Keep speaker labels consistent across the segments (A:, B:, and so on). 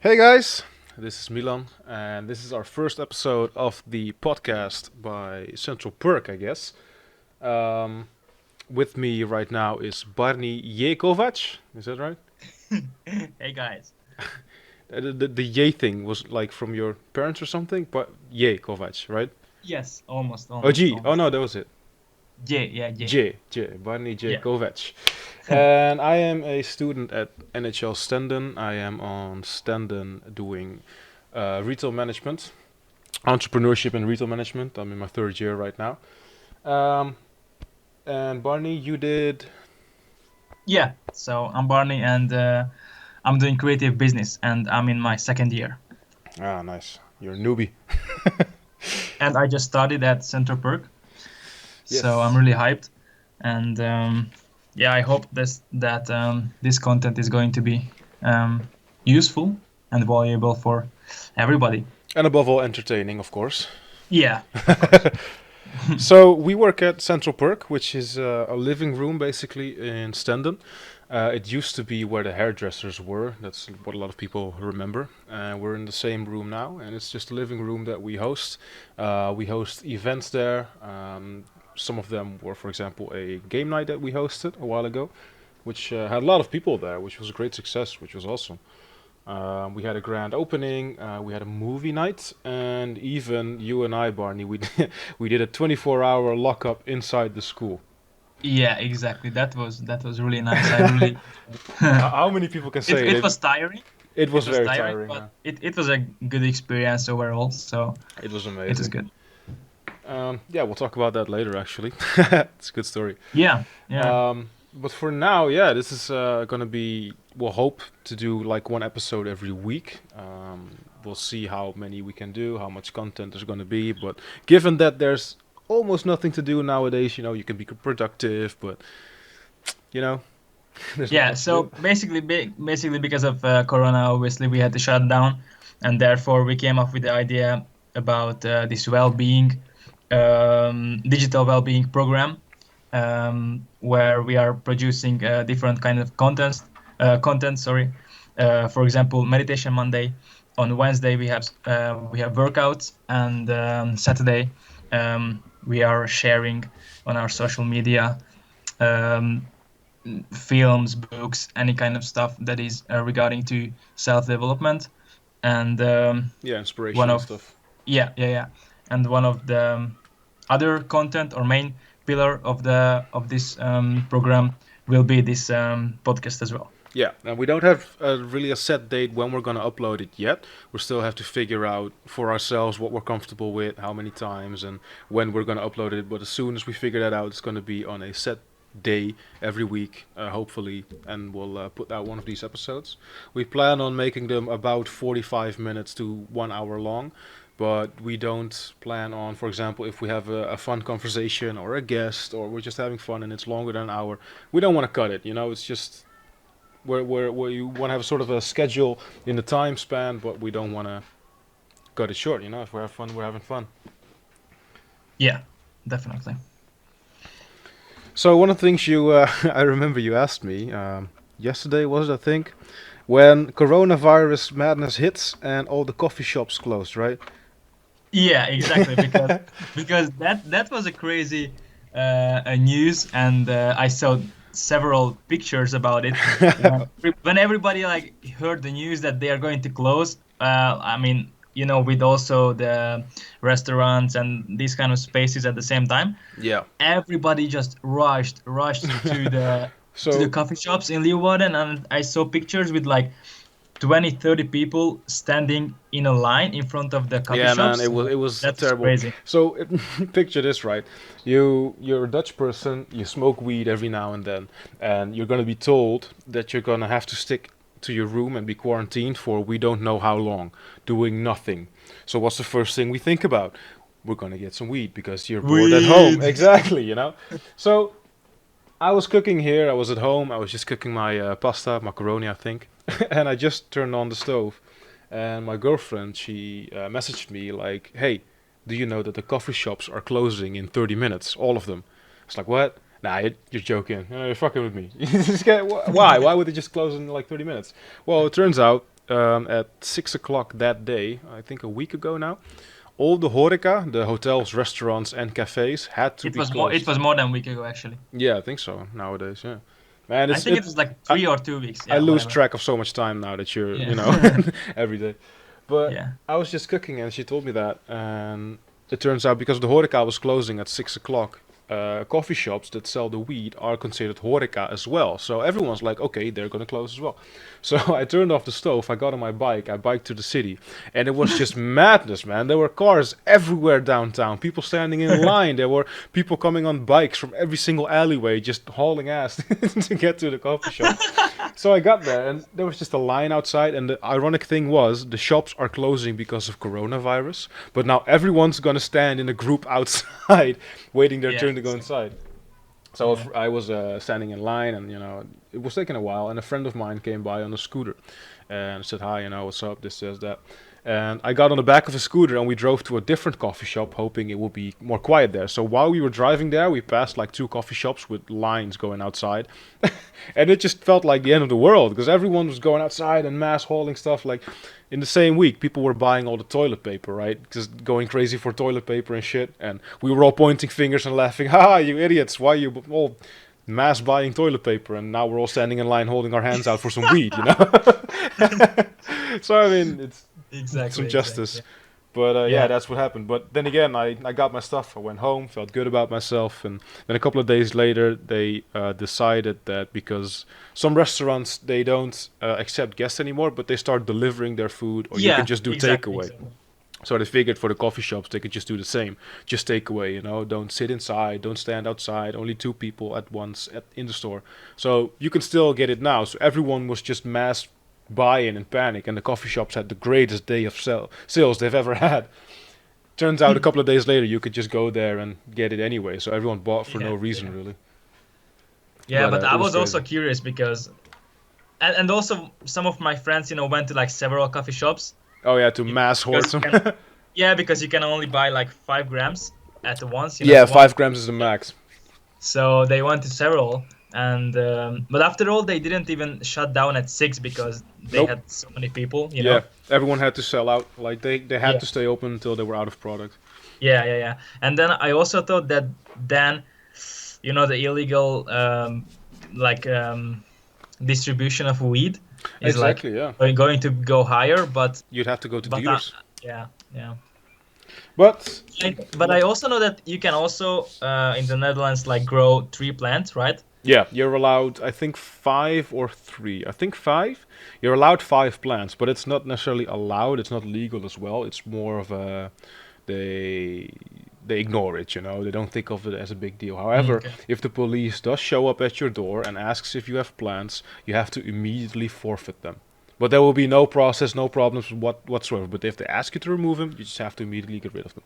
A: Hey guys, this is Milan, and this is our first episode of the podcast by Central Perk, I guess. Um, with me right now is Barni Jekovac. Is that right?
B: Hey guys.
A: The Ye thing was like from your parents or something, but Jekovac, right?
B: Yes, almost,
A: Oh,
B: almost,
A: G. Oh
B: almost.
A: no, that was it.
B: J, yeah, J.
A: Barni
B: Yeah.
A: Jekovac. And I am a student at NHL Stenden. I am on Stenden doing retail management. Entrepreneurship and retail management. I'm in my third year right now. Um, and Barney, you did.
B: Yeah. So I'm Barney and I'm doing creative business and I'm in my second year.
A: Ah, nice. You're a newbie.
B: And I just started at Center Perk. So I'm
A: Yes.
B: really hyped. And yeah, I hope this content is going to be useful and valuable for everybody.
A: And above all, entertaining, of course.
B: Yeah, of course.
A: So we work at Central Perk, which is a living room basically in Stenden. It used to be where the hairdressers were. That's what a lot of people remember. We're in the same room now, and it's just a living room that we host. We host events there. Some of them were, for example, a game night that we hosted a while ago, which had a lot of people there, which was a great success, which was awesome. We had a grand opening. We had a movie night, and even you and I, Barney, we we did a 24-hour lockup inside the school.
B: Yeah, exactly. That was really nice. I really
A: How many people can
B: it
A: say
B: it
A: it?
B: was tiring.
A: It
B: It
A: was
B: was
A: very
B: tiring,
A: tiring.
B: but it was a good experience overall. So
A: It was
B: it was
A: amazing.
B: good.
A: Yeah, we'll talk about that later. Actually, it's a good story.
B: Yeah, yeah,
A: But for now, yeah, this is gonna be. We'll hope to do like one episode every week. We'll see how many we can do, how much content there's gonna be. But given that there's almost nothing to do nowadays, you can be productive, but you know, there's not
B: yeah.
A: much to do.
B: So basically because of Corona, obviously we had to shut down, and therefore we came up with the idea about this well-being, digital well-being program, where we are producing different kind of content. Sorry, for example, Meditation Monday. On Wednesday we have workouts, and Saturday we are sharing on our social media um, films, books, any kind of stuff that is regarding to self-development. And
A: Yeah,
B: one
A: inspiration and
B: of
A: stuff.
B: yeah, and one of the other content or main pillar of this program will be this podcast as well.
A: Yeah, and we don't have really a set date when we're going to upload it yet. We still have to figure out for ourselves what we're comfortable with, how many times, and when we're going to upload it. But as soon as we figure that out, it's going to be on a set day every week, hopefully, and we'll put out one of these episodes. We plan on making them about 45 minutes to 1 hour long. But we don't plan on, for example, if we have a fun conversation or a guest or we're just having fun and it's longer than an hour, we don't want to cut it. It's just where you want to have sort of a schedule in the time span, but we don't want to cut it short. If we have fun, we're having fun.
B: Yeah, definitely.
A: So one of the things I remember you asked me yesterday was, I think, when coronavirus madness hits and all the coffee shops closed, right?
B: Yeah, exactly. Because that was a crazy news, and I saw several pictures about it. When everybody like heard the news that they are going to close, I mean, with also the restaurants and these kind of spaces at the same time,
A: Yeah.
B: everybody just rushed to the
A: So
B: coffee shops in Leeuwarden, and I saw pictures with like 20, 30 people standing in a line in front of the coffee
A: yeah, man,
B: shops.
A: it was
B: That was
A: terrible.
B: crazy.
A: So picture this, right? You're a Dutch person. You smoke weed every now and then, and you're gonna be told that you're gonna have to stick to your room and be quarantined for we don't know how long, doing nothing. So what's the first thing we think about? We're gonna get some weed because you're bored at home.
B: Weed.
A: Exactly. So I was cooking here. I was at home. I was just cooking my pasta, macaroni, I think, and I just turned on the stove. And my girlfriend, she messaged me like, "Hey, do you know that the coffee shops are closing in 30 minutes? All of them." It's like, "What? Nah, you're joking. You're fucking with me." Why? Why would they just close in like 30 minutes? Well, it turns out at 6 o'clock that day, I think a week ago now, all the horeca, the hotels, restaurants, and cafes had to
B: It
A: be
B: was more. It
A: closed.
B: was more than a week ago, actually.
A: Yeah, I think so nowadays. Yeah, man,
B: I think it was like
A: I,
B: 3 or 2 weeks.
A: I
B: Yeah,
A: lose
B: whatever.
A: track of so much time now that you're,
B: Yeah.
A: every day. But
B: Yeah.
A: I was just cooking and she told me that, and it turns out because the horeca was closing at 6 o'clock, coffee shops that sell the weed are considered horeca as well. So everyone's like, okay, they're gonna close as well. So I turned off the stove. I got on my bike. I biked to the city, and it was just madness, man. There were cars everywhere downtown. People standing in line. There were people coming on bikes from every single alleyway, just hauling ass to get to the coffee shop. So I got there, and there was just a line outside. And the ironic thing was, the shops are closing because of coronavirus. But now everyone's gonna stand in a group outside, waiting their
B: Yeah.
A: turn to go inside. So
B: Yeah.
A: I was standing in line, and it was taking a while. And a friend of mine came by on a scooter, and said, "Hi, what's up? This, that." And I got on the back of a scooter, and we drove to a different coffee shop, hoping it would be more quiet there. So while we were driving there, we passed like two coffee shops with lines going outside, and it just felt like the end of the world because everyone was going outside and mass hauling stuff. Like in the same week, people were buying all the toilet paper, right? Just going crazy for toilet paper and shit. And we were all pointing fingers and laughing. Ha, you idiots! Why you all mass buying toilet paper? And now we're all standing in line holding our hands out for some weed, you know? So I mean, it's some
B: Exactly. Exactly.
A: justice. But yeah,
B: Yeah.
A: that's what happened. But then again, I got my stuff. I went home, felt good about myself, and then a couple of days later, they decided that because some restaurants they don't accept guests anymore, but they start delivering their food, or you can
B: Yeah.
A: just do
B: Exactly.
A: takeaway.
B: Exactly.
A: So they figured for the coffee shops they could just do the same, just takeaway. Don't sit inside, don't stand outside. Only two people at once in the store. So you can still get it now. So everyone was just mass buy-in and panic, and the coffee shops had the greatest day of sales they've ever had. Turns out a couple of days later you could just go there and get it anyway. So everyone bought for no
B: Yeah.
A: reason
B: Yeah.
A: really.
B: Yeah.
A: But
B: But I
A: it was
B: was also
A: crazy.
B: curious because, and also some of my friends, went to like several coffee shops.
A: Oh yeah, to mass hoard
B: Because you
A: some.
B: can, yeah, because you can only buy like 5 grams at once.
A: Yeah,
B: One.
A: 5 grams is the max.
B: So they went to several, and but after all, they didn't even shut down at 6 because they
A: Nope.
B: had so many people.
A: Yeah, everyone had to sell out. Like they had
B: Yeah.
A: to stay open until they were out of product.
B: Yeah, yeah, yeah. And then I also thought that then, the illegal like distribution of weed is like
A: Exactly. Yeah,
B: going to go higher,
A: you'd have to go to
B: but
A: dealers.
B: yeah, yeah.
A: But
B: But I also know that you can also in the Netherlands like grow tree plants, right?
A: yeah, you're allowed, I think, 5 or 3. I think 5. You're allowed 5 plants, but it's not necessarily allowed. It's not legal as well. It's more of a they they ignore it. They don't think of it as a big deal. However,
B: Okay.
A: if the police does show up at your door and asks if you have plants, you have to immediately forfeit them. But there will be no process, no problems whatsoever. But if they ask you to remove them, you just have to immediately get rid of them.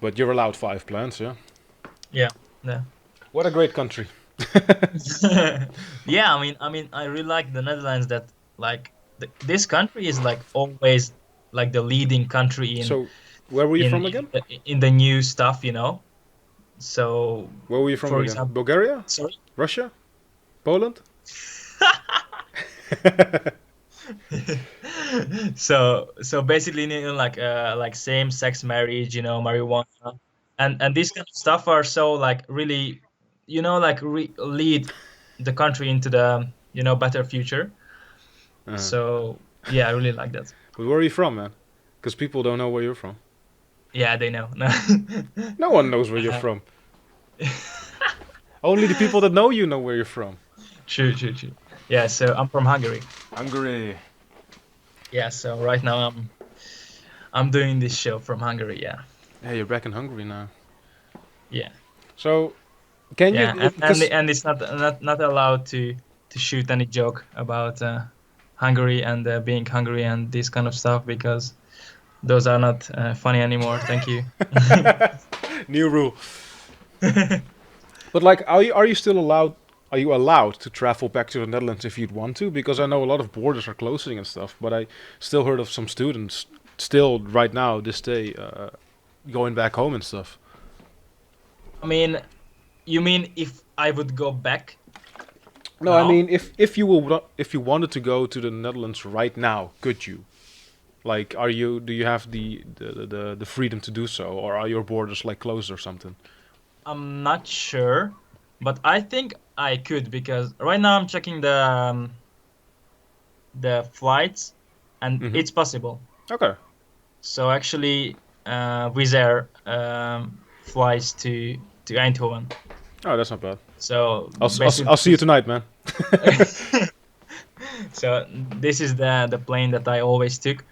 A: But you're allowed 5 plants, yeah.
B: Yeah. Yeah.
A: What a great country.
B: Yeah, I really like the Netherlands that like this country is like always like the leading country
A: So, where were you
B: in
A: from again?
B: in the new stuff. So,
A: Where were you from
B: for
A: again?
B: example,
A: Bulgaria?
B: sorry.
A: Russia? Poland?
B: So basically, like same-sex marriage, marijuana, and these kind of stuff are so like really, like lead the country into the better future.
A: Uh-huh.
B: So yeah, I really like that.
A: But where are you from, man? Because people don't know where you're from.
B: Yeah, they know. No.
A: No one knows where you're
B: Uh,
A: from. Only the people that know you know where you're from.
B: True, true, true. Yeah, so I'm from Hungary.
A: Hungary.
B: Yeah, so right now I'm doing this show from Hungary. Yeah,
A: Hey, you're back in Hungary now.
B: yeah,
A: So, can
B: yeah,
A: you? Because
B: and it's not allowed to shoot any joke about Hungary and being hungry and this kind of stuff because those are not funny anymore. Thank you.
A: new rule. But like, are you still allowed? Are you allowed to travel back to the Netherlands if you'd want to? Because I know a lot of borders are closing and stuff. But I still heard of some students still right now this day going back home and stuff.
B: I mean, you mean if I would go back?
A: No, I
B: now.
A: mean, if you wanted to go to the Netherlands right now, could you? Like, do you have the freedom to do so, or are your borders like closed or something?
B: I'm not sure, but I think I could because right now I'm checking the flights, and
A: Mm-hmm.
B: it's possible.
A: Okay.
B: So actually, Wizz Air flies to Eindhoven.
A: Oh, that's not bad.
B: So
A: I'll
B: basically,
A: see you tonight, man.
B: so this is the plane that I always took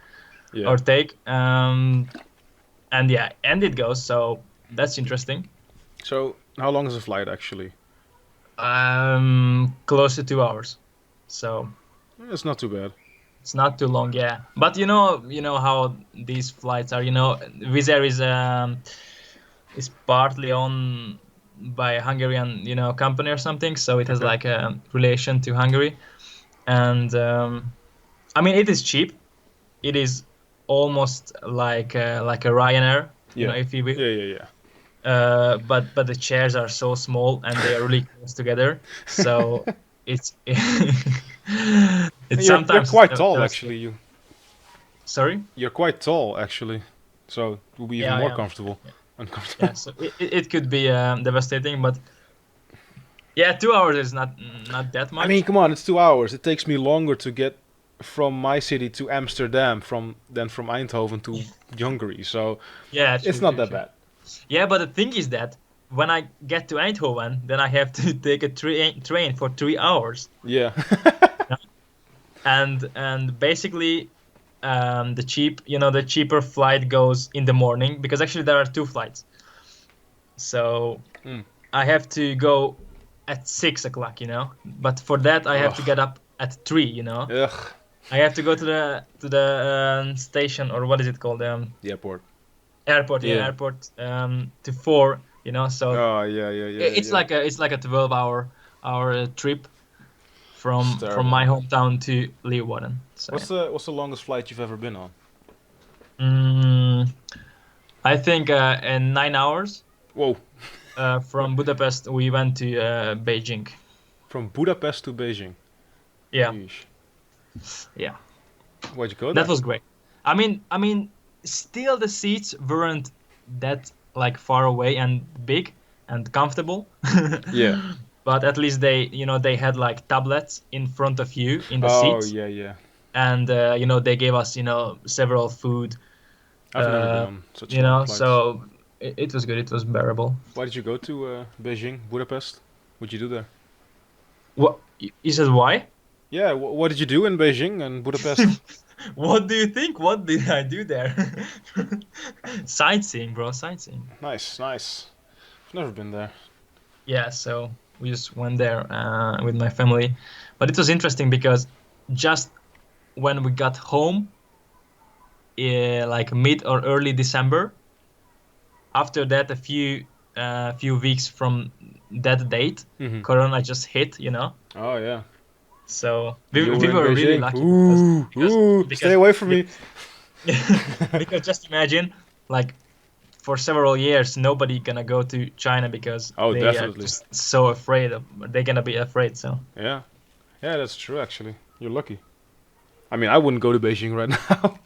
A: Yeah.
B: or take. And yeah, and it goes. So that's interesting.
A: So, how long is the flight actually?
B: Close to 2 hours. So
A: It's not too bad.
B: it's not too long, yeah. But you know how these flights are. Wizz Air is partly owned by a Hungarian, company or something. So it has
A: Okay.
B: like a relation to Hungary. And I mean, it is cheap. It is almost like a Ryanair,
A: Yeah.
B: if you will.
A: Yeah. Yeah. Yeah.
B: But the chairs are so small and they are really close together. So it's it's
A: You're
B: sometimes
A: quite tall actually.
B: devastating. Sorry?
A: You're quite tall actually, so it will be even
B: Yeah, I
A: more
B: am.
A: comfortable.
B: Yeah, yeah.
A: Uncomfortable.
B: So it could be devastating, but yeah, 2 hours is not that
A: I mean,
B: much.
A: come on, it's 2 hours. It takes me longer to get from my city to Amsterdam than from Eindhoven to Hungary. So
B: Yeah,
A: it's
B: true,
A: not
B: true,
A: that
B: true.
A: bad.
B: Yeah, but the thing is that when I get to Eindhoven, then I have to take a train for 3 hours.
A: Yeah.
B: Yeah. And basically, the cheaper flight goes in the morning because actually there are two flights. So
A: Mm.
B: I have to go at 6 o'clock. But for that I have to
A: Ugh.
B: get up at 3.
A: Ugh.
B: I have to go to the station, or what is it called?
A: The airport.
B: Airport, yeah,
A: Yeah.
B: airport. To 4. So
A: Oh yeah, yeah, yeah,
B: it's
A: yeah.
B: like a 12-hour trip
A: It's
B: from
A: terrible,
B: my
A: man.
B: hometown to Leeuwarden. So yeah.
A: What's the longest flight you've ever been on?
B: Mm, I think in 9 hours
A: Whoa.
B: from Budapest we went to Beijing.
A: From Budapest to Beijing.
B: Yeah,
A: Yeesh.
B: yeah,
A: Why'd you go
B: that
A: there?
B: was great. I mean, still the seats weren't that like far away and big and comfortable,
A: Yeah.
B: but at least they had like tablets in front of you in the
A: Oh
B: seats,
A: yeah, yeah.
B: and they gave us several food,
A: I've never been
B: uh,
A: on such long flights.
B: so it was good. It was bearable.
A: Why did you go to Beijing, Budapest? What'd you do there?
B: What you said? Why?
A: Yeah, what did you do in Beijing and Budapest?
B: What do you think? What did I do there? Sightseeing, bro, sightseeing.
A: Nice, nice. I've never been there.
B: Yeah, so we just went there with my family, but it was interesting because just when we got home, like mid or early December, after that, a few weeks from that date,
A: Hmm.
B: Corona just hit.
A: Oh yeah.
B: So we,
A: You
B: we
A: were in
B: were really
A: Beijing.
B: lucky because
A: Ooh,
B: because
A: ooh. Stay
B: because
A: away from me.
B: because, because just imagine, like, for several years nobody gonna go to China because
A: Oh,
B: they are
A: definitely.
B: just so afraid of they're gonna be afraid. So
A: Yeah. Yeah, that's true. Actually, you're lucky. I mean, I wouldn't go to Beijing right now.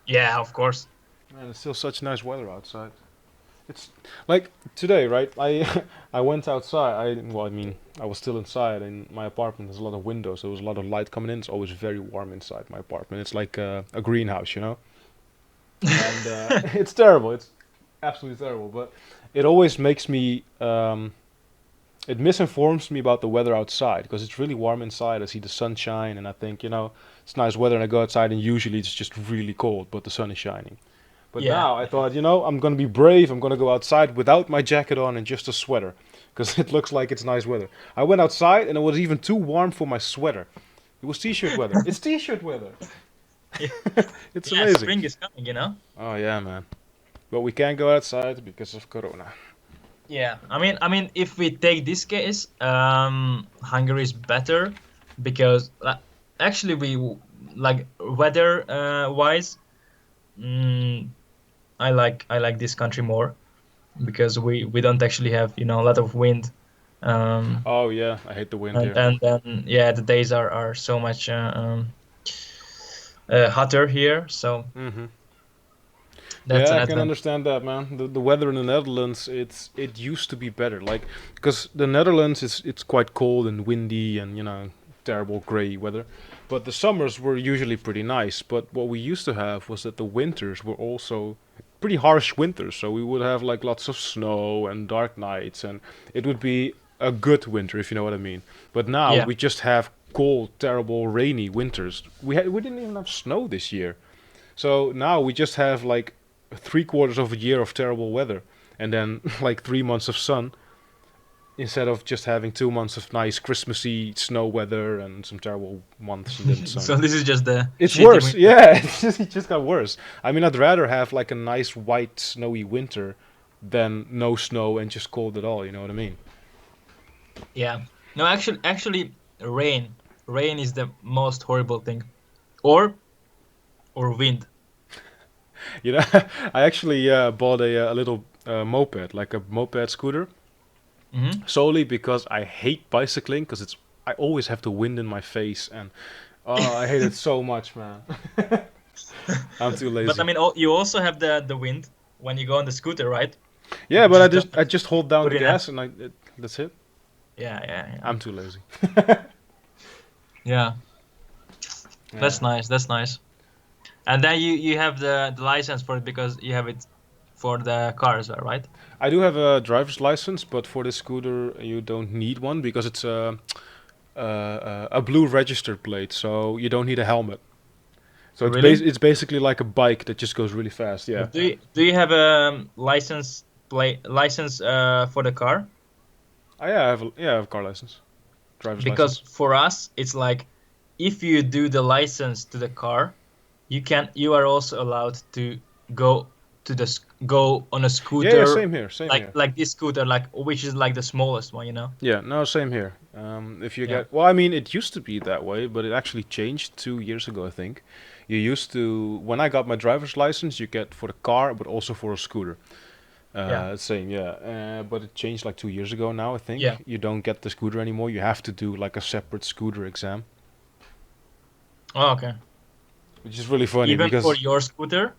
B: yeah, of course.
A: Man, it's still such nice weather outside. It's like today, right? I I went outside. I mean, I was still inside in my apartment. There's a lot of windows. There was a lot of light coming in. It's always very warm inside my apartment. It's like a greenhouse, you know. And it's terrible. It's absolutely terrible. But it always makes me. It misinforms me about the weather outside because it's really warm inside. I see the sunshine, and I think it's nice weather. And I go outside, and usually it's just really cold, but the sun is shining. But
B: Yeah,
A: now I thought, I'm gonna be brave. I'm gonna go outside without my jacket on and just a sweater, because it looks like it's nice weather. I went outside and it was even too warm for my sweater. It was t-shirt weather. It's t-shirt weather.
B: yeah,
A: It's
B: yeah.
A: amazing.
B: Spring is coming.
A: Oh yeah, man. But we can't go outside because of Corona.
B: Yeah, I mean, if we take this case, Hungary is better because actually like weather wise, mm, I like this country more because we don't actually have a lot of wind. Um,
A: Oh yeah, I hate the wind
B: and
A: here.
B: and then yeah, the days are so much hotter here, so
A: Hmm.
B: that's
A: Yeah,
B: an
A: I can
B: advantage.
A: understand that, man. The weather in the Netherlands, it used to be better. Like, because the Netherlands is it's quite cold and windy and terrible gray weather, but the summers were usually pretty nice. But what we used to have was that the winters were also pretty harsh winters. So we would have like lots of snow and dark nights, and it would be a good winter if you know what I mean. But now
B: Yeah.
A: we just have cold, terrible, rainy winters. We didn't even have snow this year. So now we just have like 3 quarters of a year of terrible weather, and then like 3 months of sun instead of just having 2 months of nice Christmassy snow weather and some terrible months and then sun.
B: So this is just the
A: It's
B: shitty
A: worse,
B: winter.
A: yeah. It just got worse. I mean, I'd rather have like a nice white snowy winter than no snow and just cold at all. You know what I mean?
B: Yeah. No, actually, rain. Rain is the most horrible thing. Or or wind.
A: You know, I actually bought a little moped, like a moped scooter,
B: Hmm.
A: solely because I hate bicycling because I always have the wind in my face and oh, I hate it so much, man. I'm too
B: But I
A: lazy.
B: mean, you also have the wind when you go on the scooter, right?
A: Yeah,
B: You
A: but I
B: just don't
A: just I just hold down
B: put
A: the
B: enough.
A: gas and that's it.
B: Yeah, yeah, yeah.
A: I'm too lazy.
B: Yeah,
A: Yeah.
B: that's nice. That's nice. And then you have the license for it because you have it for the car as well, right?
A: I do have a driver's license, but for this scooter you don't need one because it's a blue registered plate, so you don't need a helmet. So
B: Really?
A: it's basically like a bike that just goes really fast. Yeah.
B: But do you have a license for the car?
A: I have a car license, driver's
B: Because
A: license.
B: for us, it's like if you do the license to the car, you are also allowed to go go on a
A: Yeah, yeah,
B: scooter
A: same here, same here.
B: like this scooter like which is like the smallest one, you know?
A: Yeah, no, same here. If you
B: Yeah.
A: get, well, I mean, it used to be that way, but it actually changed 2 years ago, I think. You used to, when I got my driver's license, you get for the car, but also for a scooter.
B: Yeah.
A: Same, yeah. But it changed like 2 years ago now, I
B: Yeah.
A: think. You don't get the scooter anymore. You have to do like a separate scooter exam,
B: Oh, okay.
A: which is really funny
B: Even for
A: because,
B: your scooter?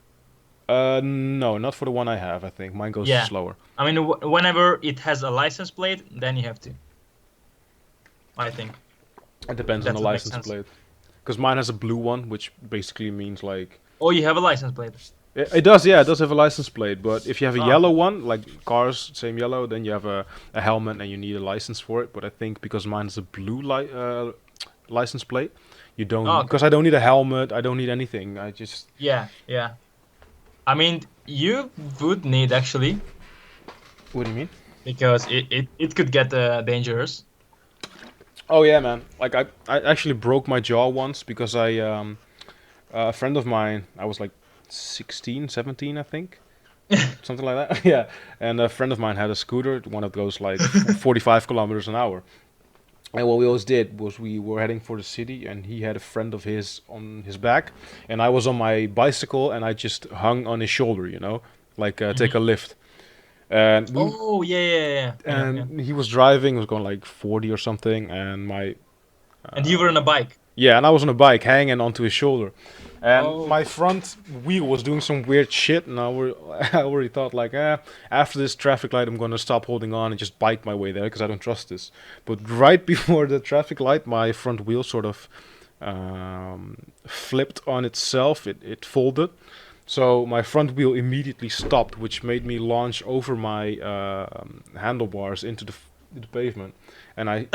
A: no, not for the one I have, I think. Mine goes
B: Yeah.
A: slower.
B: I mean, whenever it has a license plate, then you have to. I think
A: It depends on the
B: that would make
A: license
B: sense.
A: plate. Because mine has a blue one, which basically means like
B: Oh, you have a license plate.
A: it does, yeah, it does have a license plate, but if you have a
B: Oh,
A: yellow
B: okay.
A: one, like cars, same yellow, then you have a helmet and you need a license for it. But I think because mine is a blue license plate, you
B: Oh,
A: don't,
B: okay.
A: because I don't need a helmet, I don't need anything. I just,
B: Yeah, yeah. I mean, you would need actually
A: what do you mean?
B: because it could get dangerous.
A: Oh yeah, man. Like I actually broke my jaw once because a friend of mine, I was like 16, 17, I think. Something like that. Yeah. And a friend of mine had a scooter, one of those like 45 kilometers an hour. And what we always did was we were heading for the city, and he had a friend of his on his back, and I was on my bicycle, and I just hung on his shoulder, like take a
B: Mhm.
A: lift. And we
B: Oh, yeah, yeah, yeah, yeah, yeah.
A: and he was driving, was going like 40 or something, and my
B: And you were on a bike.
A: yeah, and I was on a bike hanging onto his shoulder, and
B: Oh,
A: my front wheel was doing some weird shit, and I already thought like, after this traffic light, I'm gonna stop holding on and just bike my way there because I don't trust this. But right before the traffic light, my front wheel sort of flipped on itself. It folded, so my front wheel immediately stopped, which made me launch over my handlebars into the pavement, and I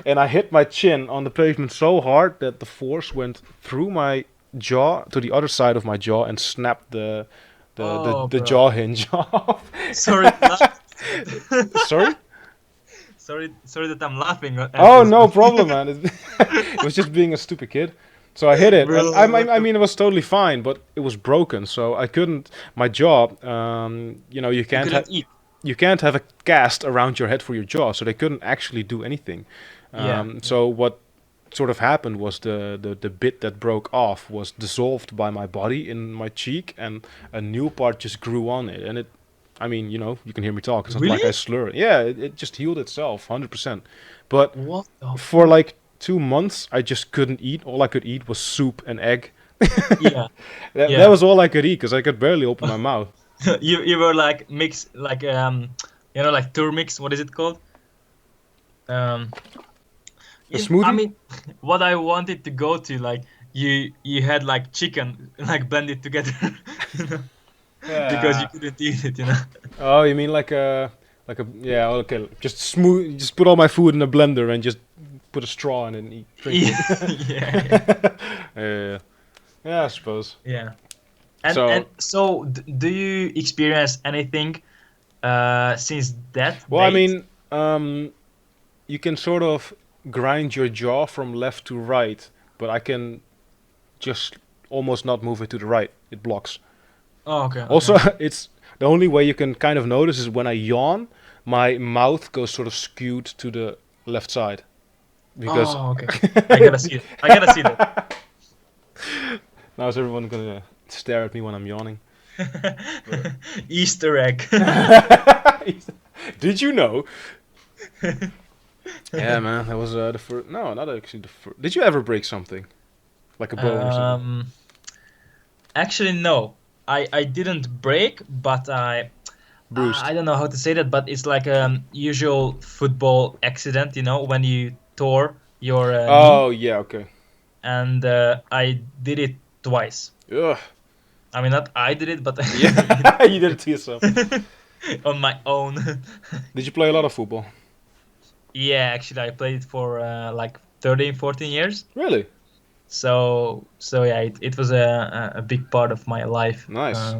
A: and I hit my chin on the pavement so hard that the force went through my jaw to the other side of my jaw and snapped
B: oh,
A: the
B: bro.
A: jaw hinge off.
B: Sorry to laugh, but
A: Sorry?
B: sorry that I'm laughing at
A: Oh,
B: this,
A: no
B: but
A: problem, man. It was just being a stupid kid. So I hit it, and
B: bro, what
A: I
B: the?
A: mean, it was totally fine, but it was broken, so I couldn't. My jaw,
B: You couldn't eat.
A: you can't have a cast around your head for your jaw, so they couldn't actually do anything.
B: Yeah, yeah.
A: So what sort of happened was the bit that broke off was dissolved by my body in my cheek, and a new part just grew on it, and I mean, you can hear me talk. It's not like I
B: Really?
A: slur. Yeah, it just healed itself, 100%. But
B: What the
A: for
B: fuck?
A: like 2 months, I just couldn't eat. All I could eat was soup and egg.
B: Yeah,
A: That
B: yeah.
A: was all I could eat because I could barely open my mouth.
B: You were like mix like like tour mix. What is it called? Um,
A: A
B: I
A: smoothie?
B: mean, what I wanted to go to, like you had like chicken like blended together, you know, because you
A: Yeah.
B: couldn't eat it, you know.
A: Oh, you mean like a yeah, okay. Just smooth. Just put all my food in a blender and just put a straw in it and drink
B: Yeah,
A: it.
B: yeah, yeah,
A: Yeah, yeah, I suppose.
B: yeah. And
A: So,
B: so, do you experience anything since that
A: well, I
B: date?
A: mean, you can sort of grind your jaw from left to right, but I can just almost not move it to the right. It blocks.
B: Oh, okay,
A: Also,
B: okay.
A: it's the only way you can kind of notice is when I yawn, my mouth goes sort of skewed to the left side because
B: Oh, okay. I gotta see it. I gotta see that.
A: now is everyone gonna stare at me when I'm yawning? But
B: Easter egg.
A: did you know? Yeah, man, that was the first. No, not actually the first. Did you ever break something like a bone or something?
B: Um, Actually, no. I didn't break, but
A: Bruised.
B: I don't know how to say that, but it's like usual football accident, when you tore your knee,
A: Oh yeah, okay.
B: and I did it twice.
A: Ugh.
B: I mean, not I did it, but
A: Yeah, you did it to yourself.
B: on my own.
A: Did you play a lot of football?
B: Yeah, actually, I played it for like 13, 14 years.
A: Really?
B: So yeah, it was a big part of my life.
A: Nice.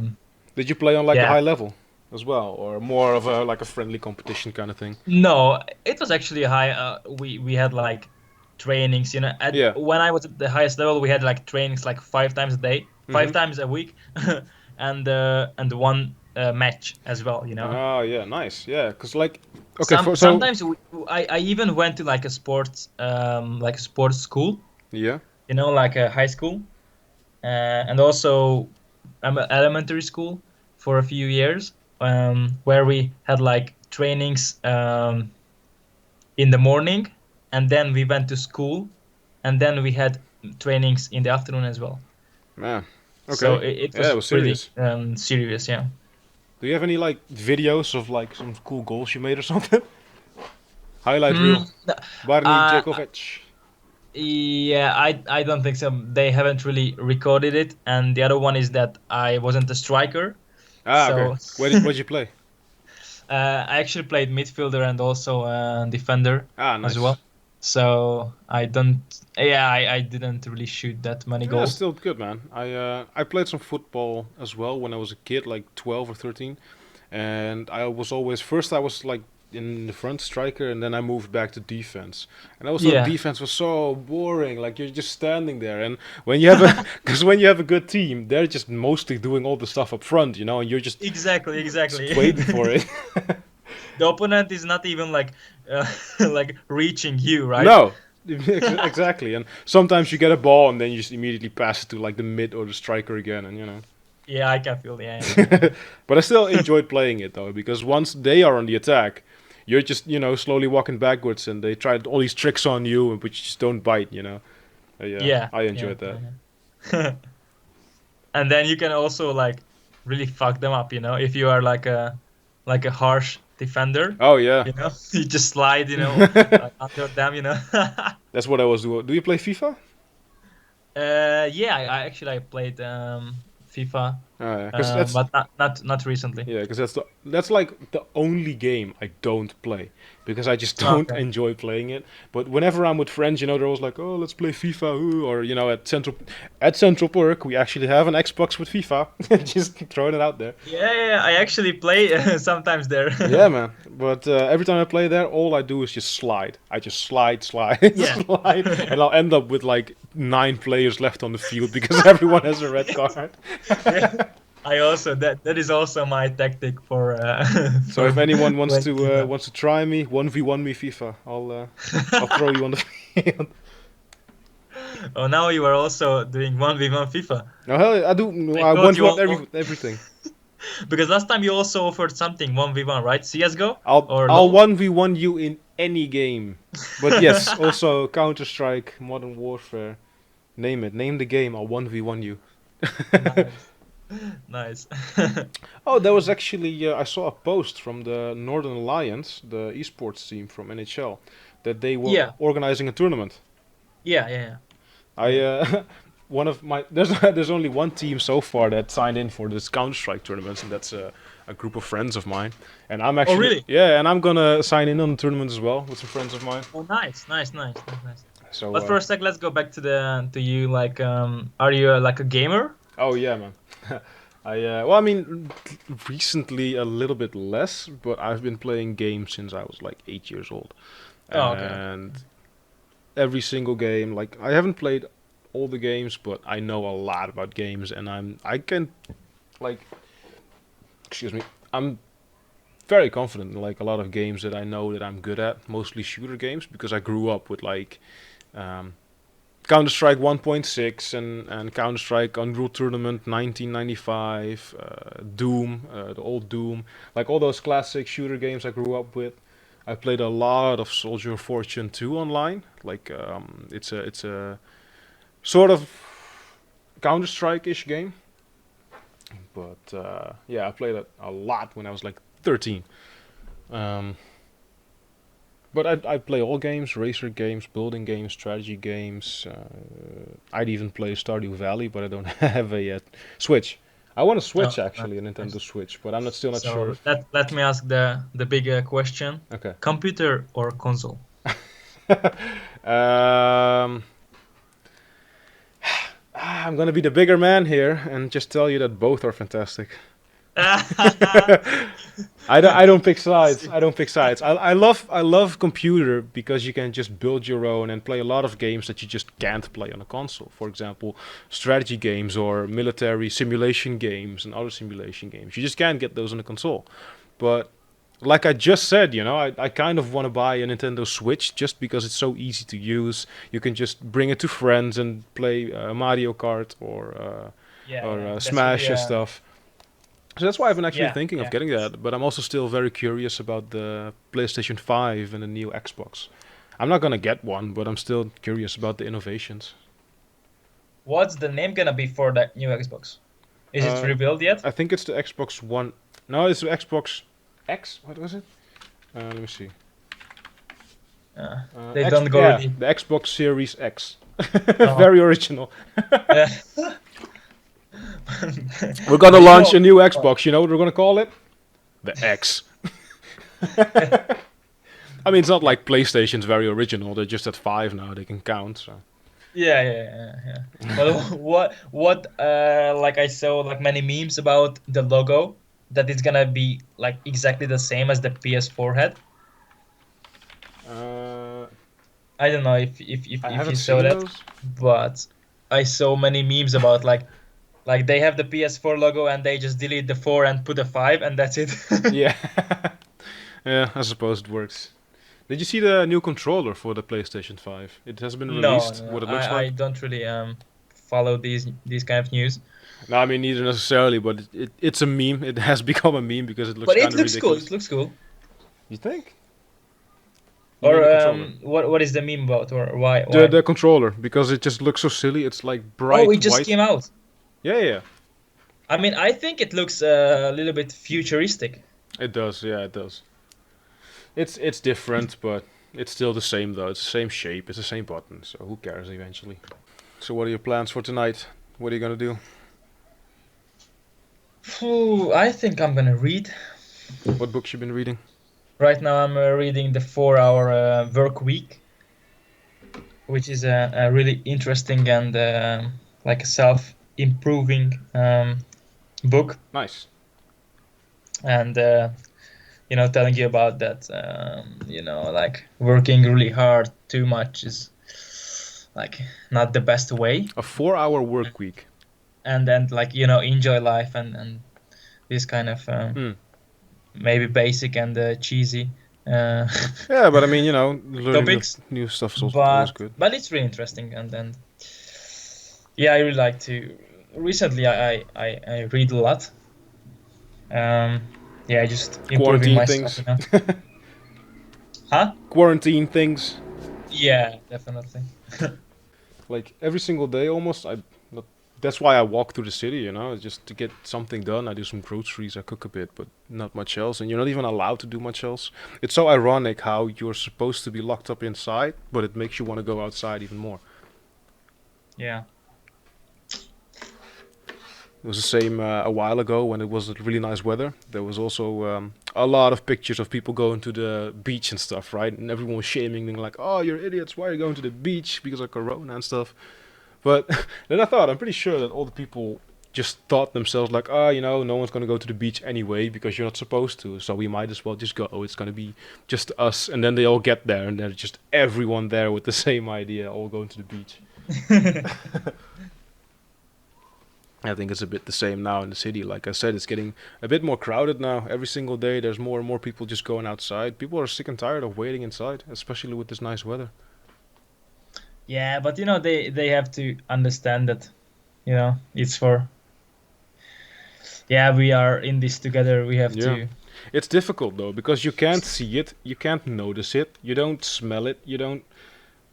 A: Did you play on like a
B: Yeah.
A: high level as well, or more of a like a friendly competition kind of thing?
B: No, it was actually high. We had like trainings, At
A: Yeah.
B: when I was at the highest level, we had like trainings like 5 times a day, five
A: Mhm.
B: times a week, and one match as well.
A: Oh yeah, nice. Yeah, cause like okay,
B: Some
A: for so
B: sometimes I even went to like a sports school,
A: yeah.
B: like a high school, and also elementary school for a few years, where we had like trainings in the morning, and then we went to school, and then we had trainings in the afternoon as well.
A: Man.
B: So
A: Okay.
B: it
A: Yeah, it
B: was
A: was
B: pretty
A: serious.
B: serious, yeah.
A: Do you have any like videos of like some cool goals you made or something? Highlight
B: Hmm.
A: reel. Barni
B: Uh,
A: Djekovic.
B: yeah, I don't think so. They haven't really recorded it, and the other one is that I wasn't a striker,
A: Ah, okay.
B: so
A: Where'd you play?
B: I actually played midfielder and also defender
A: Ah,
B: as
A: nice.
B: well. So I don't, yeah, I didn't really shoot that many
A: Yeah,
B: goals.
A: still good, man. I played some football as well when I was a kid, like 12 or 13, and I was always first I was like in the front striker, and then I moved back to defense. And I always thought
B: Yeah,
A: defense was so boring, like you're just standing there. And when you have a, because when you have a good team, they're just mostly doing all the stuff up front, and you're
B: exactly,
A: just
B: exactly.
A: waiting for it.
B: The opponent is not even like uh, like reaching you, right?
A: No, exactly. And sometimes you get a ball, and then you just immediately pass it to like the mid or the striker again, and.
B: Yeah, I can feel. Yeah, yeah,
A: But I still enjoyed playing it though, because once they are on the attack, you're just slowly walking backwards, and they try all these tricks on you, but you just don't bite. Yeah,
B: yeah,
A: I
B: yeah,
A: enjoyed
B: yeah,
A: that.
B: yeah. And then you can also like really fuck them up, if you are like a harsh defender,
A: Oh yeah,
B: you just slide, under them.
A: that's what I was doing. Do you play FIFA?
B: Yeah, I played FIFA,
A: Oh yeah, because that's
B: but not recently.
A: yeah, because that's like the only game I don't play because I just don't
B: Okay.
A: enjoy playing it. But whenever I'm with friends, they're always like, "Oh, let's play FIFA," ooh," or at Central Perk, we actually have an Xbox with FIFA. Just throwing it out there.
B: Yeah, yeah, yeah, I actually play sometimes there.
A: Yeah, man. But every time I play there, all I do is just slide. I just slide, slide,
B: Yeah.
A: slide, and I'll end up with like 9 players left on the field because everyone has a red card.
B: Yeah. I also that is also my tactic for
A: So
B: for
A: if anyone wants
B: playing
A: to
B: FIFA.
A: wants to try me, 1v1 me FIFA, I'll throw you on the field.
B: Oh, now you are also doing 1v1 FIFA.
A: No, hell, I do.
B: I
A: I
B: thought
A: want
B: you
A: one
B: all
A: everything.
B: Because last time you also offered something 1v1, right? CS:GO or
A: I'll
B: LoL?
A: 1v1 you in any game. But yes, also Counter Strike, Modern Warfare. Name it. Name the game. I'll 1v1 you.
B: Nice. Nice.
A: Oh, there was actually I saw a post from the Northern Alliance, the esports team from NHL, that they were
B: Yeah.
A: organizing a tournament.
B: Yeah, yeah,
A: I
B: yeah.
A: one of my there's only one team so far that signed in for this Counter Strike tournaments, and that's a group of friends of mine. And I'm
B: Oh,
A: actually
B: really?
A: yeah, and I'm gonna sign in on the tournament as well with some friends of mine.
B: Oh, nice, nice, nice, nice, nice.
A: So
B: But for a sec, let's go back to the to you. Like, are you like a gamer?
A: oh yeah, man. I mean, recently a little bit less, but I've been playing games since I was like 8 years old,
B: Oh, okay, okay.
A: and every single game. Like I haven't played all the games, but I know a lot about games, and I can like excuse me, I'm very confident in like a lot of games that I know that I'm good at, mostly shooter games because I grew up with like um, Counter Strike 1.6 and Counter Strike Unreal Tournament 1995, Doom, the old Doom, like all those classic shooter games I grew up with. I played a lot of Soldier of Fortune 2 online. Like it's a sort of Counter Strike ish game, but yeah, I played it a lot when I was like 13. Um, but I play all games, racer games, building games, strategy games. I'd even play Stardew Valley, but I don't have a Switch. I want a
B: Oh,
A: Switch
B: nice,
A: actually, a Nintendo
B: nice.
A: Switch, but I'm not still not sure
B: So
A: if.
B: let me ask the big question:
A: Okay.
B: computer or console?
A: um, I'm gonna be the bigger man here and just tell you that both are fantastic. I don't pick sides. I don't pick sides. I love computer because you can just build your own and play a lot of games that you just can't play on a console. For example, strategy games or military simulation games and other simulation games. You just can't get those on a console. But like I just said, I kind of want to buy a Nintendo Switch just because it's so easy to use. You can just bring it to friends and play Mario Kart
B: Yeah,
A: or
B: yeah. That's really
A: Smash and stuff. So that's why I've been actually
B: yeah,
A: thinking of
B: yeah.
A: getting that, but I'm also still very curious about the PlayStation 5 and the new Xbox. I'm not gonna get one, but I'm still curious about the innovations.
B: What's the name gonna be for that new Xbox? Is it
A: Uh,
B: revealed yet?
A: I think it's the Xbox One. No, it's the Xbox X. What was it? Let me see.
B: They
A: X.
B: don't go
A: Yeah,
B: really.
A: the Xbox Series X.
B: Oh,
A: Very original.
B: yeah.
A: We're gonna
B: But you
A: launch
B: know,
A: a new Xbox. You know what we're gonna call it? The X. I mean, it's not
B: yeah,
A: like PlayStation's very original. They're just at 5 now. They can count. So.
B: yeah. But like I saw like many memes about the logo that it's gonna be like exactly the same as the PS4 had.
A: Uh,
B: I don't know
A: I
B: if you
A: haven't
B: saw
A: seen
B: that,
A: those.
B: but I saw many memes about like they have the PS4 logo and they just delete the 4 and put a 5 and that's it.
A: Yeah, yeah. I suppose it works. Did you see the new controller for the PlayStation 5? It has been
B: No,
A: released.
B: no,
A: What it looks
B: I
A: like?
B: don't really follow these kind of news.
A: No, I mean neither necessarily, but it's a meme. It has become a meme because it looks
B: But it
A: kind of
B: looks cool.
A: ridiculous.
B: It looks cool.
A: You think? You mean
B: Or
A: the controller?
B: what is the meme about or why
A: The
B: why?
A: the controller because it just looks so silly. It's like
B: Oh,
A: bright
B: it just
A: white.
B: came out.
A: Yeah, yeah.
B: I mean, I think it looks a little bit futuristic.
A: It does. Yeah, it does. It's different, but it's still the same though. It's the same shape. It's the same button. So who cares eventually? So what are your plans for tonight? What are you gonna do?
B: Phew, I think I'm gonna read.
A: What books you been reading?
B: Right now, I'm reading the 4 Hour Work Week, which is a really interesting and like a self-improving book,
A: Nice.
B: and telling you about that. Like working really hard too much is like not the best way,
A: A 4 hour work week.
B: and then like enjoy life and this kind of
A: Hmm.
B: maybe basic and cheesy uh,
A: Yeah, but I mean, learning
B: topics,
A: new stuff is always
B: but
A: good.
B: it's really interesting, and yeah, I really like to. Recently, I read a lot, Um, yeah, just improving
A: Quarantine
B: myself,
A: things.
B: Huh?
A: Quarantine things.
B: Yeah, definitely.
A: Like every single day almost. That's why I walk through the city, just to get something done. I do some groceries, I cook a bit, but not much else. And you're not even allowed to do much else. It's so ironic how you're supposed to be locked up inside, but it makes you want to go outside even more.
B: Yeah.
A: It was the same a while ago when it was really nice weather. There was also a lot of pictures of people going to the beach and stuff, right? And everyone was shaming them like, "Oh, you're idiots! Why are you going to the beach because of Corona and stuff?" But then I thought, I'm pretty sure that all the people just thought themselves like, "Ah, no one's gonna go to the beach anyway because you're not supposed to, so we might as well just go. It's gonna be just us." And then they all get there, and there's just everyone there with the same idea, all going to the beach. I think it's a bit the same now in the city. Like I said, it's getting a bit more crowded now. Every single day, there's more and more people just going outside. People are sick and tired of waiting inside, especially with this nice weather.
B: Yeah, but they have to understand that, it's for, yeah, we are in this together. We have
A: Yeah.
B: to.
A: It's difficult though because you can't see it, you can't notice it, you don't smell it, you don't.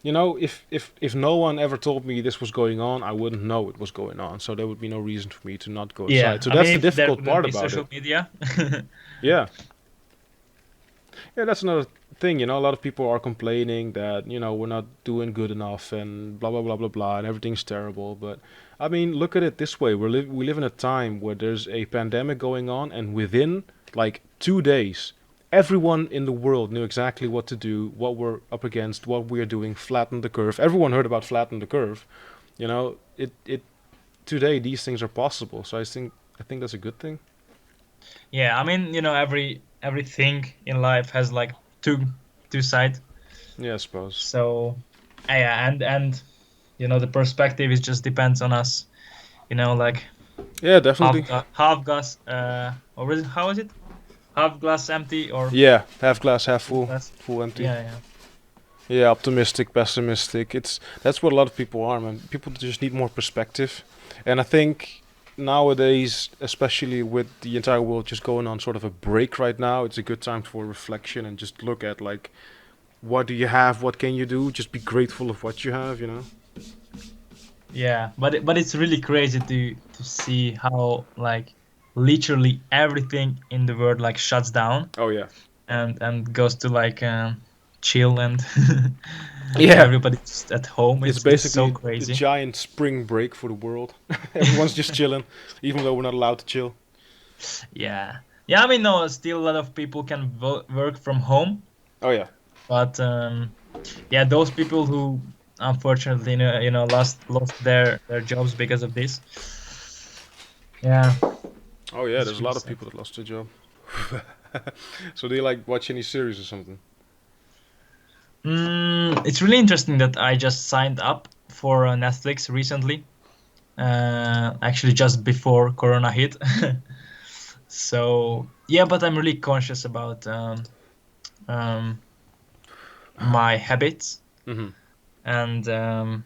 A: If no one ever told me this was going on, I wouldn't know it was going on. So there would be no reason for me to not go
B: Yeah,
A: outside. So
B: I mean,
A: that's the
B: if there
A: difficult
B: wouldn't
A: part
B: be
A: about it.
B: social media.
A: Yeah. Yeah, that's another thing. A lot of people are complaining that, we're not doing good enough and blah, blah, blah, blah, blah, and everything's terrible. But, I mean, look at it this way. We live in a time where there's a pandemic going on, and within, like, 2 days, everyone in the world knew exactly what to do, what we're up against, what we're doing, flatten the curve. Everyone heard about flatten the curve. Today these things are possible. So I think that's a good thing.
B: Yeah, I mean, everything in life has like two sides.
A: Yeah, I suppose.
B: So, yeah, and the perspective is just depends on us. Like
A: Yeah, definitely.
B: half glass, or how is it? Half glass empty or
A: Yeah, half glass, half
B: full
A: full,
B: glass?
A: full empty.
B: Yeah, yeah.
A: Yeah, optimistic, pessimistic. That's what a lot of people are, man. People just need more perspective, and I think nowadays, especially with the entire world just going on sort of a break right now, it's a good time for reflection and just look at like what do you have, what can you do, just be grateful of what you have.
B: Yeah, but it's really crazy to see how like literally everything in the world like shuts down
A: Oh yeah,
B: and goes to like chill and
A: yeah.
B: everybody's just at home.
A: It's
B: It's so
A: basically a
B: crazy.
A: giant spring break for the world. Everyone's just chilling, even though we're not allowed to chill.
B: Yeah, yeah. I mean, no, still a lot of people can work from home,
A: Oh yeah.
B: but yeah, those people who unfortunately lost their jobs because of this. Yeah,
A: Oh yeah,
B: it's
A: there's a
B: really
A: lot of
B: sad.
A: people that lost their job. So do you like watch any series or something?
B: It's really interesting that I just signed up for Netflix recently. Actually, just before Corona hit. So yeah, but I'm really conscious about um, my habits,
A: Mm-hmm.
B: and I'm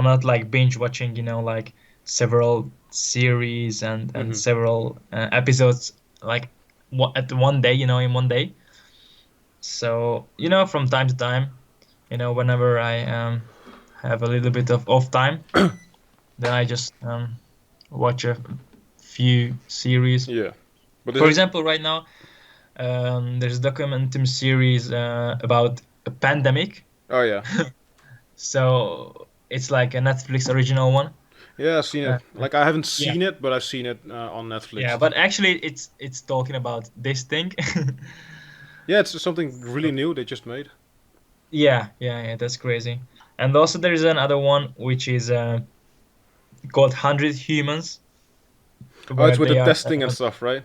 B: not like binge watching, like several series and
A: Mm-hmm.
B: several episodes like at one day, in one day. So from time to time, whenever I have a little bit of off time, then I just watch a few series.
A: Yeah. But is
B: For
A: it?
B: example, right now there's a documentary series about a pandemic.
A: Oh yeah.
B: So it's like a Netflix original one.
A: Yeah, I've seen it.
B: Uh,
A: Like I haven't
B: yeah,
A: seen it, but I've seen it on
B: yeah,
A: Netflix.
B: but actually it's talking about this thing.
A: Yeah, it's something really
B: So,
A: new they just made.
B: yeah, yeah, yeah, that's crazy. And also there is another one which is called 100 Humans,
A: Oh,
B: where
A: it's with the
B: they are.
A: testing and stuff, right?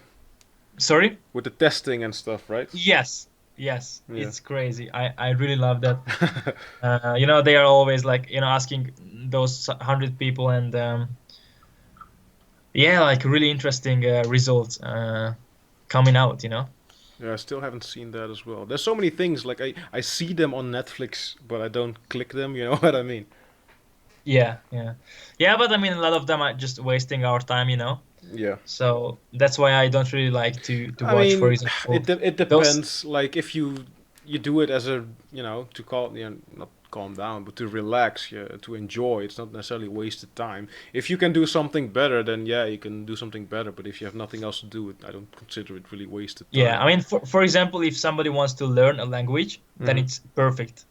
B: Sorry?
A: With the testing and stuff, right?
B: Yes, yes,
A: Yeah.
B: it's crazy. I really love that. They are always like asking those 100 people, and yeah, like really interesting results coming out.
A: Yeah, I still haven't seen that as well. There's so many things like I see them on Netflix, but I don't click them. You know what I mean?
B: Yeah, yeah, yeah. But I mean, a lot of them are just wasting our time.
A: Yeah.
B: So that's why I don't really like to
A: I
B: watch, for
A: mean,
B: example,
A: it
B: those.
A: depends. Like if you do it as a to not calm down, but to relax, yeah, to enjoy. It's not necessarily wasted time. If you can do something better, then yeah, you can do something better. But if you have nothing else to do, I don't consider it really wasted
B: Yeah,
A: time.
B: I mean, for example, if somebody wants to learn a language, then
A: Hmm.
B: it's perfect.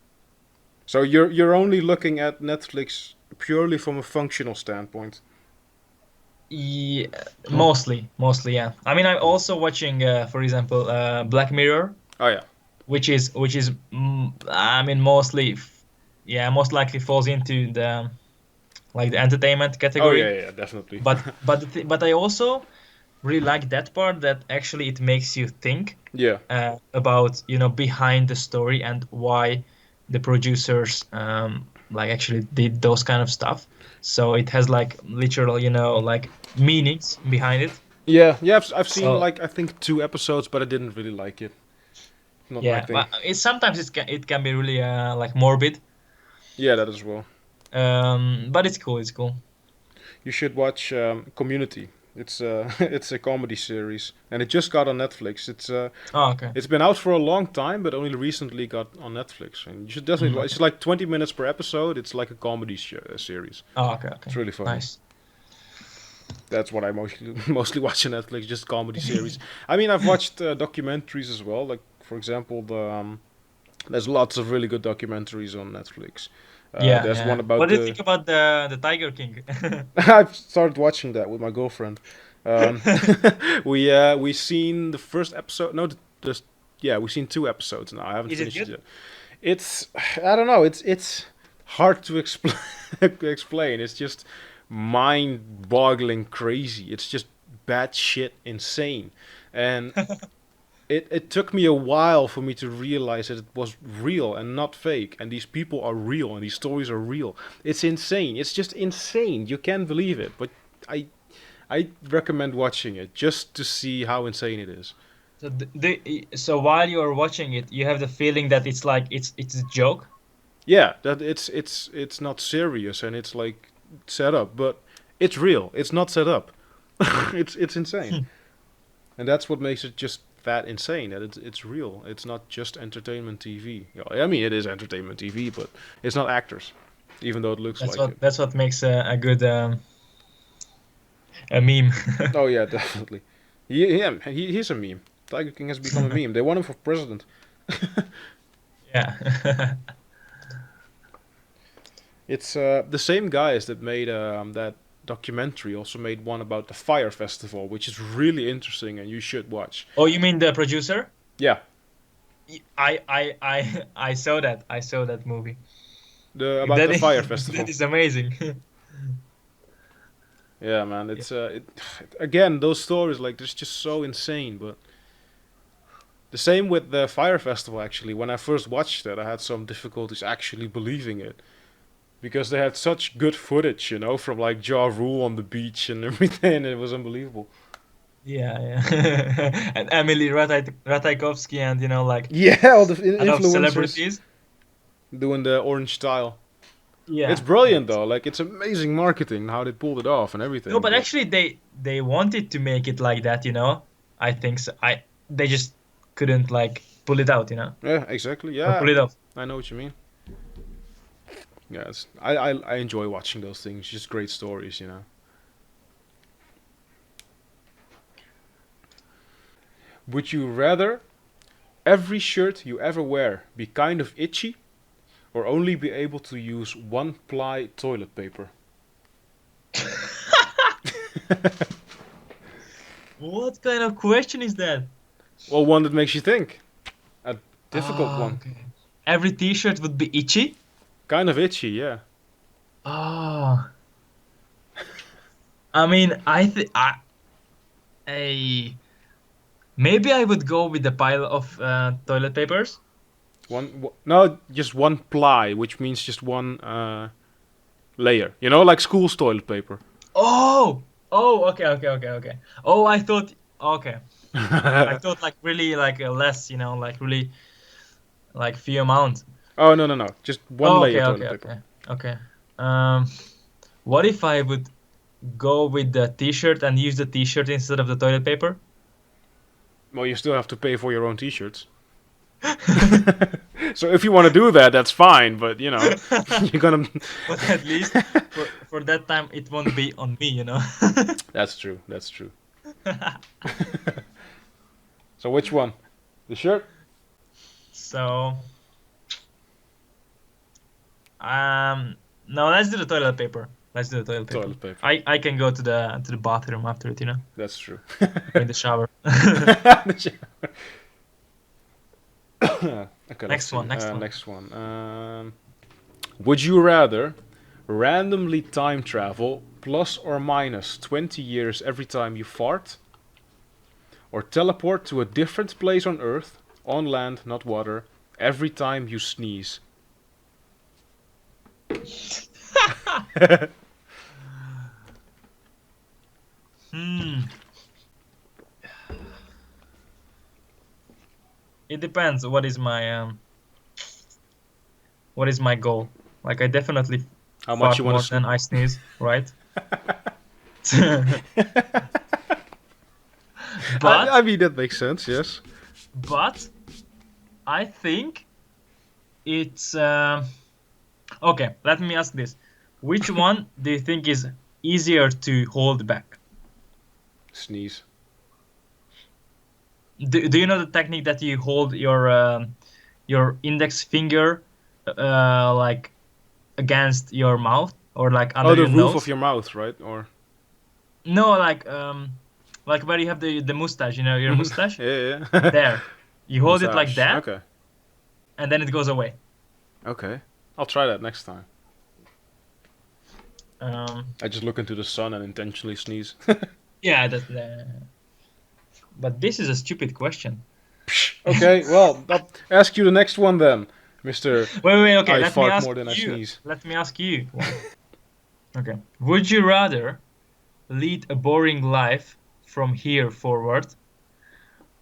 A: So you're only looking at Netflix purely from a functional standpoint.
B: Yeah, mostly, yeah. I mean, I'm also watching, for example, Black Mirror,
A: Oh yeah.
B: which is, I mean, mostly, yeah, most likely falls into the like the entertainment
A: Oh yeah,
B: category.
A: yeah, definitely.
B: But I also really like that part that actually it makes you think
A: Yeah.
B: about, behind the story and why the producers like actually did those kind of stuff. So it has like literal, like meanings behind it.
A: Yeah, yeah. I've seen
B: So
A: like I think 2 episodes, but I didn't really like it. Not my
B: yeah,
A: thing.
B: but sometimes it can be really like morbid.
A: Yeah, that as well.
B: But it's cool. It's cool.
A: You should watch Community. It's it's a comedy series, and it just got on Netflix.
B: Oh, okay.
A: It's been out for a long time, but only recently got on Netflix. And you should definitely watch.
B: Okay.
A: It's like 20 minutes per episode. It's like a comedy series.
B: Oh, okay.
A: It's
B: Okay.
A: really funny.
B: Nice.
A: That's what I mostly mostly watch on Netflix, just comedy series. I mean, I've watched documentaries as well. Like for example, there's lots of really good documentaries on Netflix.
B: Yeah,
A: There's one
B: yeah. What
A: about
B: do you
A: the
B: think about the Tiger King?
A: I've started watching that with my girlfriend. Um, we seen the first episode. No, just yeah, we've seen 2 episodes now. I haven't
B: Is it
A: finished it
B: good?
A: yet. It's I don't know. It's hard to explain. explain. It's just mind-boggling crazy. It's just bad shit insane, and it took me a while for me to realize that it was real and not fake, and these people are real and these stories are real. It's insane. It's just insane. You can't believe it, but I I recommend watching it just to see how insane it is.
B: So so while you are watching it, you have the feeling that it's like it's a joke.
A: Yeah, that it's not serious and it's like set up, but it's real. It's not set up. It's insane, and that's what makes it just that insane. That it's real. It's not just entertainment TV. I mean, it is entertainment TV, but it's not actors, even though it looks
B: That's
A: like
B: what
A: it.
B: that's what makes a good a meme.
A: Oh yeah, definitely. He's a meme. Tiger King has become a meme. They want him for president.
B: Yeah.
A: It's the same guys that made that documentary also made one about the Fire Festival, which is really interesting and you should watch.
B: Oh, you mean the producer?
A: Yeah,
B: I saw that. I saw that movie.
A: the about
B: That
A: the
B: is,
A: Fire
B: that
A: Festival.
B: is amazing.
A: Yeah, man,
B: Yeah.
A: again those stories like they're just so insane. But the same with the Fire Festival. Actually, when I first watched it, I had some difficulties actually believing it because they had such good footage, from like Ja Rule on the beach and everything. And it was unbelievable.
B: Yeah, yeah. And Emily Ratajkowski and like
A: Yeah, all the
B: a lot of
A: influencers
B: celebrities.
A: doing the orange style. It's
B: Yeah.
A: brilliant though. Like it's amazing marketing how they pulled it off and
B: No,
A: everything.
B: but
A: But
B: actually they wanted to make it like that. I think so. They just couldn't like pull it out,
A: yeah, exactly.
B: or
A: Yeah,
B: pull it off.
A: I know what you mean. Yes, I enjoy watching those things. Just great stories. Would you rather every shirt you ever wear be kind of itchy, or only be able to use one ply toilet paper?
B: What kind of question is that?
A: Well, one that makes you think. A difficult
B: Ah,
A: one.
B: okay. Every t-shirt would be itchy?
A: Kind of itchy, yeah.
B: Ah, I mean, I maybe I would go with the pile of toilet papers.
A: No, just one ply, which means just one layer. Like school's toilet paper.
B: Oh, okay, okay, okay, okay. Oh, I thought, okay. I thought like really like less, like really like few amount.
A: Oh no no no! Just one
B: Oh,
A: layer
B: okay,
A: toilet
B: okay,
A: paper.
B: okay, okay. Um, what if I would? go with the t-shirt and use the t-shirt instead of the toilet paper?
A: Well, you still have to pay for your own t-shirts. So if you want to do that, that's fine. But you're gonna.
B: But at least for that time, it won't be on me, you know.
A: That's true. That's true. So which one? The shirt?
B: So, no, let's do the toilet paper. Let's do the toilet paper.
A: Toilet paper.
B: I can go to the bathroom after it, you know,
A: That's true.
B: in the shower.
A: Okay,
B: Next one, next one.
A: Next one. Would you rather randomly time travel plus or minus 20 years every time you fart, or teleport to a different place on Earth, on land, not water, every time you sneeze?
B: Hmm. It depends. What is my goal? Like I definitely
A: How much you
B: fart
A: want
B: more
A: to
B: than I sneeze, right? But
A: I mean, that makes sense, yes.
B: but I think it's okay. Let me ask this: which one do you think is easier to hold back?
A: Sneeze.
B: Do you know the technique that you hold your index finger like against your mouth or like
A: Oh,
B: under
A: the
B: your
A: roof of
B: nose?
A: your mouth, right? Or.
B: No, like where you have the mustache, you know, your mustache.
A: Yeah, yeah.
B: There, you hold it like
A: Mustache.
B: that,
A: Okay.
B: and then it goes away.
A: Okay. I'll try that next time.
B: Um,
A: I just look into the sun and intentionally sneeze.
B: yeah, but this is a stupid question.
A: Okay, well, I'll ask you the next one then, Mister.
B: Wait, okay.
A: I
B: Let me
A: fart
B: ask
A: more than I
B: you.
A: sneeze.
B: Let me ask you one. Okay. Would you rather lead a boring life from here forward,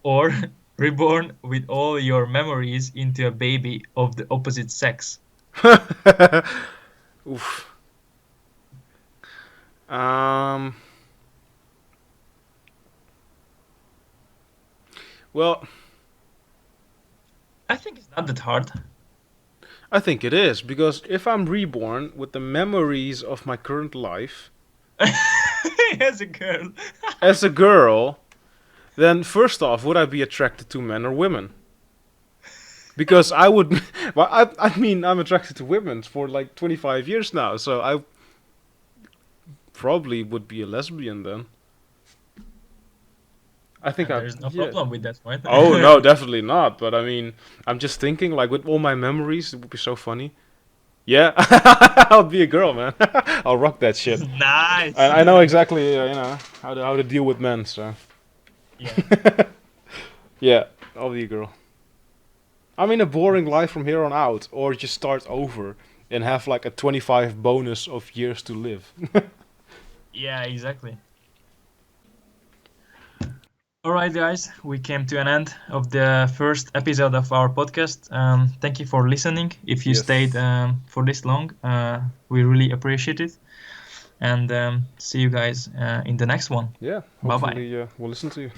B: or reborn with all your memories into a baby of the opposite sex?
A: Oof. Um. Well,
B: I think it's not that hard.
A: I think it is because if I'm reborn with the memories of my current life
B: As a girl.
A: as a girl, then first off, would I be attracted to men or women? Because I would. Well, I mean, I'm attracted to women for like 25 years now, so I probably would be a lesbian then. I think
B: And
A: I.
B: there's no
A: Yeah.
B: problem with that, right?
A: Oh no, definitely not. But I mean, I'm just thinking like with all my memories, it would be so funny. Yeah, I'll be a girl, man. I'll rock that shit.
B: Nice.
A: I know exactly, how to deal with men. So
B: Yeah.
A: yeah, I'll be a girl. I mean, a boring life from here on out, or just start over and have like a 25 bonus of years to live.
B: Yeah, exactly. All right, guys, we came to an end of the first episode of our podcast. Thank you for listening. If you stayed
A: Yes.
B: for this long, we really appreciate it. And see you guys in the next one.
A: Yeah,
B: Bye bye.
A: hopefully we'll listen to you.